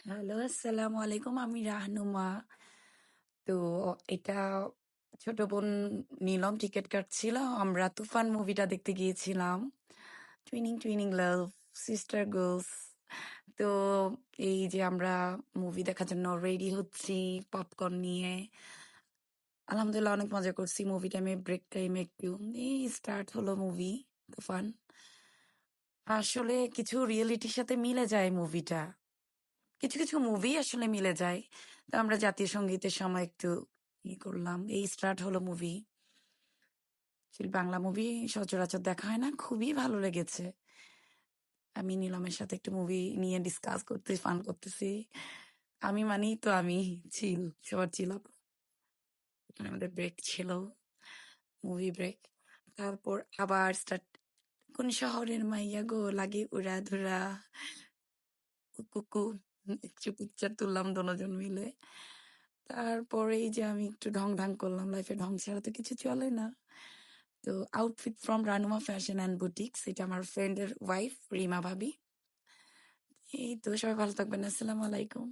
Hello, আসসালামু আলাইকুম। আমি রাহনুমা। তো এটা ছোট বোন নীলম টিকেট কাটছিল। আমরা তুফান মুভিটা দেখতে গিয়েছিলাম। টুইনিং টুইনিং লাভ, সিস্টার গার্লস। তো এই যে আমরা মুভি দেখার জন্য রেডি হচ্ছি পপকর্ন নিয়ে। আলহামদুলিল্লাহ অনেক মজা করছি। মুভি টাইমে ব্রেক টাইমে একটু এই স্টার্ট হলো মুভি তুফান। আসলে কিছু রিয়েলিটির সাথে মিলে যায় মুভিটা। কিছু, কিছু মুভি আসলে মিলে যায়। তো আমরা জাতীয় সঙ্গীতের সময় একটু করলাম। এই স্টার্ট হলো মুভি। বাংলা মুভি সচরাচর দেখা হয় না। খুবই ভালো লেগেছে। আমি নীলমের সাথে একটু মুভি নিয়ে ডিসকাস করতেছি, ফান করতেছি। আমি মানেই তো আমি চিল, সবার চিল আপ। এখানে আমাদের ব্রেক ছিল, মুভি ব্রেক। তারপর আবার স্টার্ট। কোন শহরের মাইয়া গো লাগে উড়াধুরা কুকু। একটু পিকচার তুললাম দোনোজন মিলে। তারপরে এই যে আমি একটু ঢং ঢং করলাম। লাইফে ঢং ছাড়া তো কিছু চলে না। তো outfit from Ranuma fashion and boutiques, এটা আমার ফ্রেন্ডের ওয়াইফ রিমা ভাবি। এই তো সবাই ভালো থাকবেন। আসসালামু আলাইকুম।